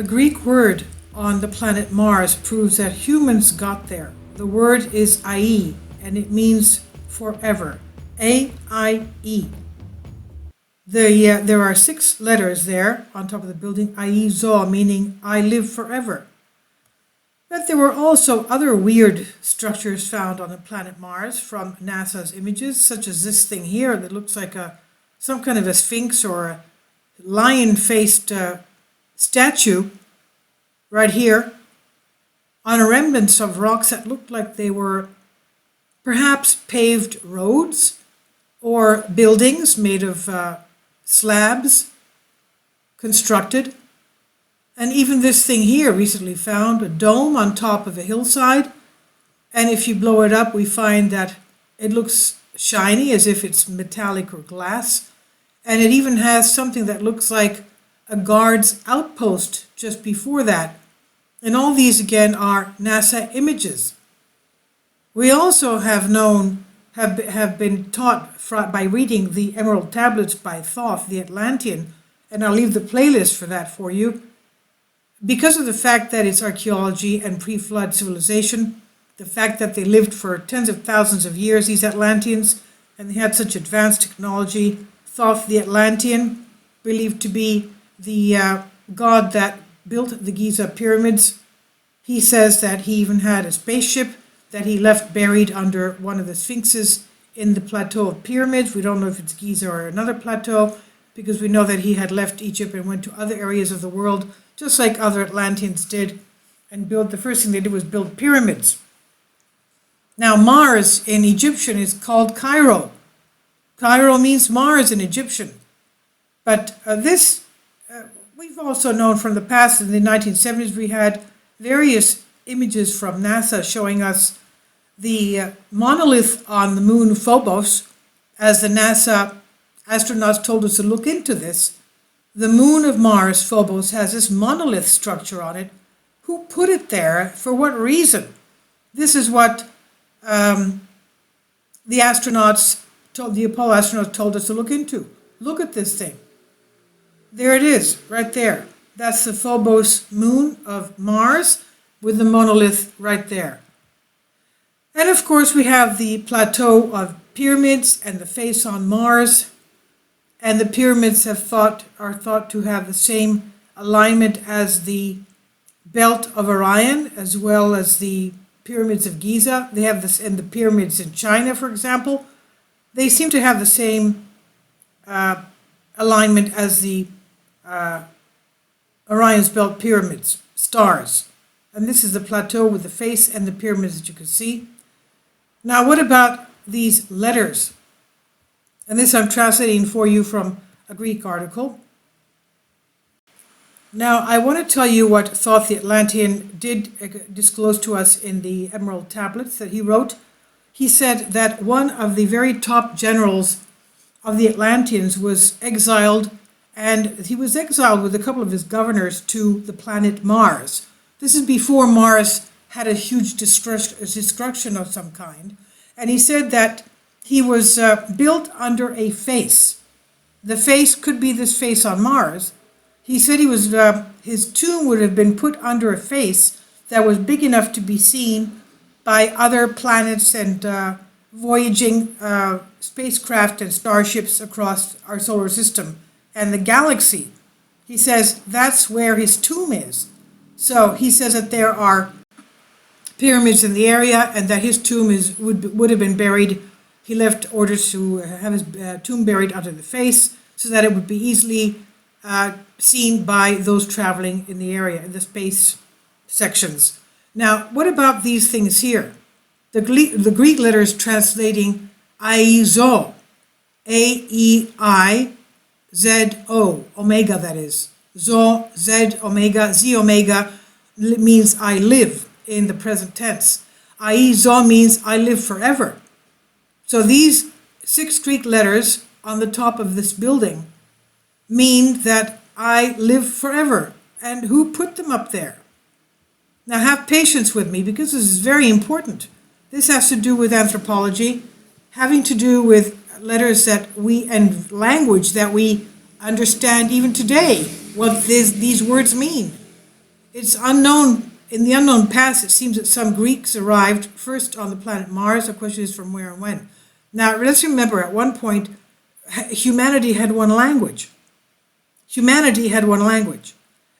A Greek word on the planet Mars proves that humans got there. The word is ai, and it means forever. A-I-E. There are 6 letters there on top of the building, ΑΕΙΖΟ, meaning I live forever. But there were also other weird structures found on the planet Mars from NASA's images, such as this thing here that looks like some kind of a sphinx or a lion-faced statue right here on a remnants of rocks that looked like they were perhaps paved roads or buildings made of slabs constructed. And even this thing here recently found, a dome on top of a hillside. And if you blow it up, we find that it looks shiny as if it's metallic or glass. And it even has something that looks like a guard's outpost just before that. And all these again are NASA images. We also have been taught by reading the Emerald Tablets by Thoth, the Atlantean, and I'll leave the playlist for that for you. Because of the fact that it's archaeology and pre-flood civilization, the fact that they lived for tens of thousands of years, these Atlanteans, and they had such advanced technology, Thoth the Atlantean, believed to be the god that built the Giza pyramids. He says that he even had a spaceship that he left buried under one of the sphinxes in the plateau of pyramids. We don't know if it's Giza or another plateau, because we know that he had left Egypt and went to other areas of the world, just like other Atlanteans did, and the first thing they did was build pyramids. Now Mars in Egyptian is called Cairo. Cairo means Mars in Egyptian. But we've also known from the past. In the 1970s, we had various images from NASA showing us the monolith on the moon Phobos. As the NASA astronauts told us to look into this, the moon of Mars, Phobos, has this monolith structure on it. Who put it there? For what reason? This is what the Apollo astronauts told us to look into. Look at this thing. There it is, right there. That's the Phobos moon of Mars with the monolith right there. And of course we have the plateau of pyramids and the face on Mars. And the pyramids are thought to have the same alignment as the belt of Orion, as well as the pyramids of Giza. They have this in the pyramids in China, for example. They seem to have the same alignment as the Orion's belt pyramids, stars. And this is the plateau with the face and the pyramids that you can see. Now, what about these letters? And this I'm translating for you from a Greek article. Now, I want to tell you what Thoth the Atlantean did disclose to us in the Emerald Tablets that he wrote. He said that one of the very top generals of the Atlanteans was exiled, and he was exiled with a couple of his governors to the planet Mars. This is before Mars had a huge destruction of some kind. And he said that he was built under a face. The face could be this face on Mars. He said his tomb would have been put under a face that was big enough to be seen by other planets and voyaging spacecraft and starships across our solar system and the galaxy. He says that's where his tomb is. So he says that there are pyramids in the area and that his tomb would have been buried. He left orders to have his tomb buried under the face so that it would be easily seen by those traveling in the area, in the space sections. Now, what about these things here? The Greek letters translating ΑΕΙΖΟ, A-E-I-Z-O, omega that is. Zo, Z, omega, Z, omega means I live in the present tense. ΑΕΙΖΟ means I live forever. So these 6 Greek letters on the top of this building mean that I live forever. And who put them up there? Now have patience with me because this is very important. This has to do with anthropology, having to do with letters and language that we understand even today, what these words mean. It's unknown. In the unknown past, it seems that some Greeks arrived first on the planet Mars. The question is from where and when. Now, let's remember, at one point, humanity had one language. Humanity had one language.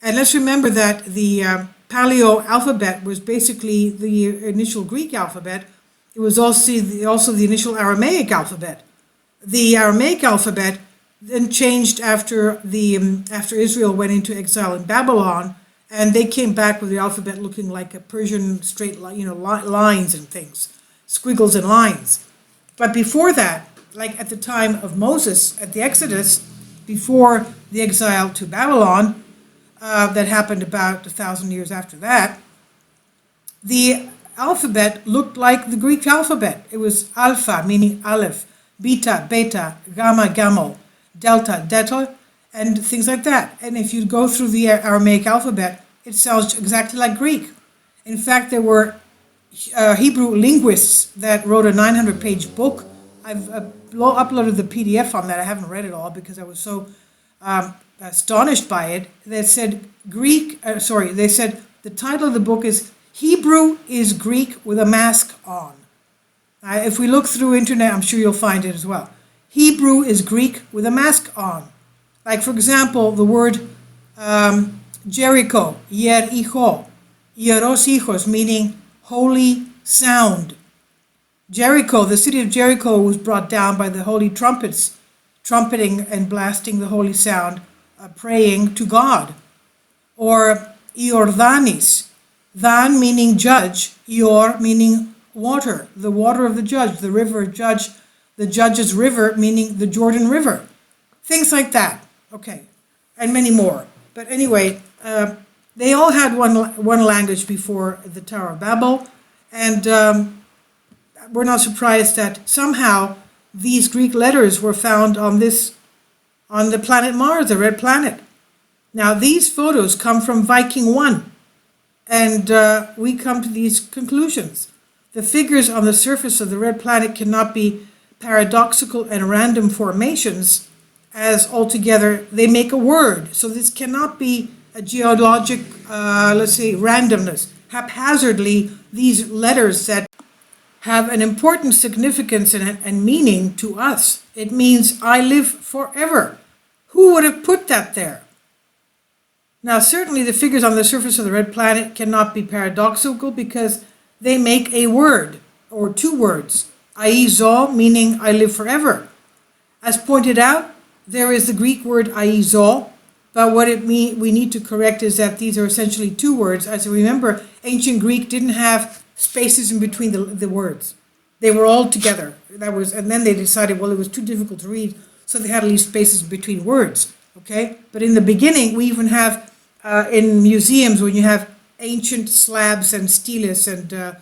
And let's remember that the Paleo alphabet was basically the initial Greek alphabet. It was also the initial Aramaic alphabet. The Aramaic alphabet then changed after Israel went into exile in Babylon, and they came back with the alphabet looking like a Persian straight, lines and things, squiggles and lines. But before that, like at the time of Moses at the Exodus, before the exile to Babylon, that happened about 1,000 years after that, the alphabet looked like the Greek alphabet. It was alpha, meaning aleph, beta, beta, gamma, gamma, delta, delta, and things like that. And if you go through the Aramaic alphabet, it sounds exactly like Greek. In fact, there were Hebrew linguists that wrote a 900-page book. I've uploaded the PDF on that. I haven't read it all because I was so astonished by it. They said they said the title of the book is Hebrew is Greek with a mask on. If we look through internet, I'm sure you'll find it as well. Hebrew is Greek with a mask on. Like, for example, the word Jericho, Yer-icho, Hieros hijos, meaning holy sound. Jericho, the city of Jericho, was brought down by the holy trumpets, trumpeting and blasting the holy sound, praying to God. Or Iordanis, Dan meaning judge, Ior meaning water, the water of the judge, the river judge, the judge's river meaning the Jordan River. Things like that. Okay, and many more. But anyway, they all had one language before the Tower of Babel, and we're not surprised that somehow these Greek letters were found on the planet Mars, the red planet. Now, these photos come from Viking 1, and we come to these conclusions. The figures on the surface of the red planet cannot be paradoxical and random formations, as altogether they make a word. So this cannot be a geologic, randomness. Haphazardly, these letters that have an important significance and meaning to us. It means I live forever. Who would have put that there? Now, certainly the figures on the surface of the red planet cannot be paradoxical because they make a word, or two words. ΑΕΙΖΟ, meaning I live forever. As pointed out, there is the Greek word ΑΕΙΖΟ, but what we need to correct is that these are essentially two words. As you remember, ancient Greek didn't have spaces in between the words. They were all together. And then they decided, well, it was too difficult to read, so they had to leave spaces between words. Okay? But in the beginning, we even have in museums when you have ancient slabs and steles and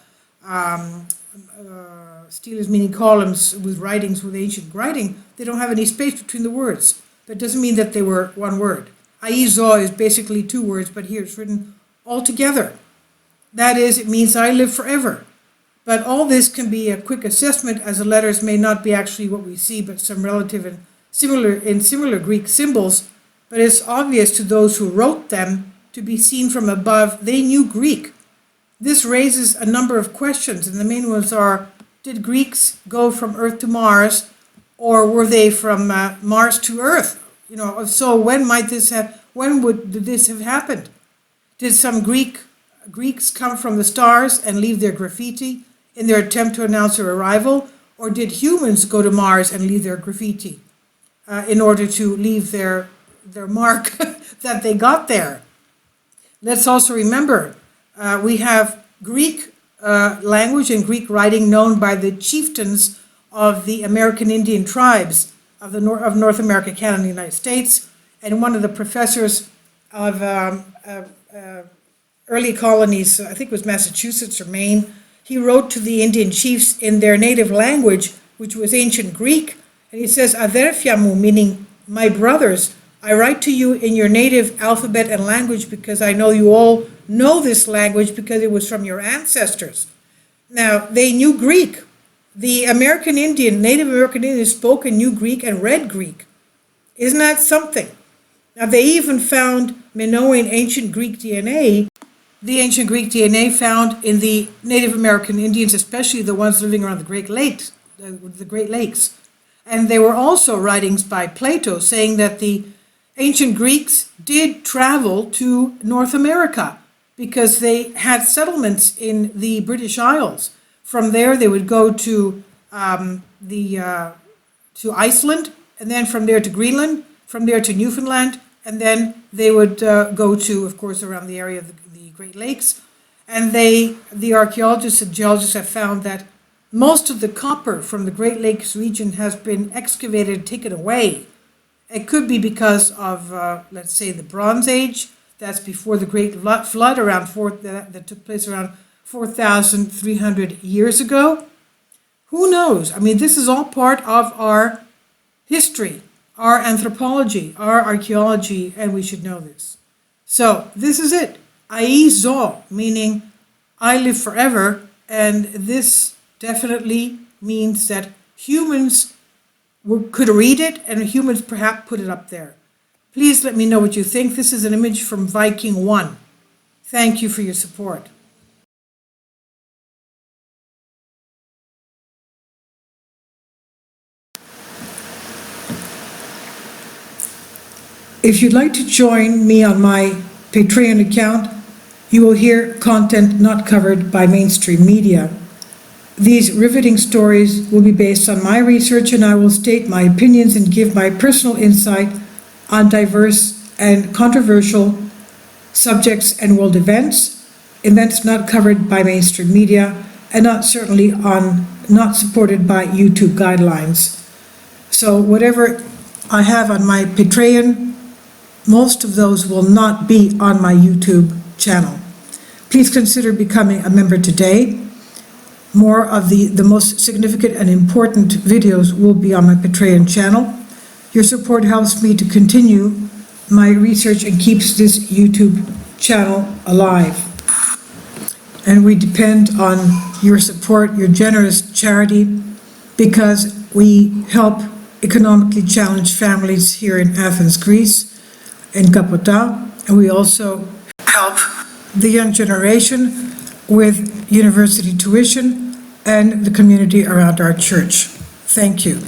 steles meaning columns with writings with ancient writing, they don't have any space between the words. That doesn't mean that they were one word. ΑΕΙΖΟ is basically two words, but here it's written all together. That is, it means I live forever. But all this can be a quick assessment, as the letters may not be actually what we see, but some relative and similar Greek symbols. But it's obvious to those who wrote them to be seen from above. They knew Greek. This raises a number of questions, and the main ones are, did Greeks go from Earth to Mars, or were they from Mars to Earth? If so, when did this have happened? Did some Greeks come from the stars and leave their graffiti in their attempt to announce their arrival, or did humans go to Mars and leave their graffiti in order to leave their mark that they got there? Let's also remember, we have Greek language and Greek writing known by the chieftains of the American Indian tribes of North America, Canada, and the United States. And one of the professors of early colonies, I think it was Massachusetts or Maine, he wrote to the Indian chiefs in their native language, which was ancient Greek, and he says, "Αδέρφια μου," meaning my brothers, I write to you in your native alphabet and language because I know you all know this language because it was from your ancestors. Now, they knew Greek. The Native American Indian spoke and knew Greek and read Greek. Isn't that something? Now, they even found Minoan ancient Greek DNA the ancient Greek DNA found in the Native American Indians, especially the ones living around the Great Lakes, And there were also writings by Plato saying that the ancient Greeks did travel to North America because they had settlements in the British Isles. From there, they would go to Iceland, and then from there to Greenland, from there to Newfoundland, and then they would go to, of course, around the area of the Great Lakes. And the archaeologists and geologists have found that most of the copper from the Great Lakes region has been excavated and taken away. It could be because of, let's say, the Bronze Age. That's before the Great Flood, that took place around 4,300 years ago. Who knows? I mean, this is all part of our history, our anthropology, our archaeology, and we should know this. So this is it. ΑΕΙΖΩ, meaning I live forever, and this definitely means that humans could read it, and humans perhaps put it up there. Please let me know what you think. This is an image from Viking 1. Thank you for your support. If you'd like to join me on my Patreon account, you will hear content not covered by mainstream media. These riveting stories will be based on my research, and I will state my opinions and give my personal insight on diverse and controversial subjects and world events not covered by mainstream media, and not supported by YouTube guidelines. So whatever I have on my Patreon, most of those will not be on my YouTube channel. Please consider becoming a member today. More of the most significant and important videos will be on my Patreon channel. Your support helps me to continue my research and keeps this YouTube channel alive. And we depend on your support, your generous charity, because we help economically challenged families here in Athens, Greece, in Kapota, and we also help the young generation with university tuition and the community around our church. Thank you.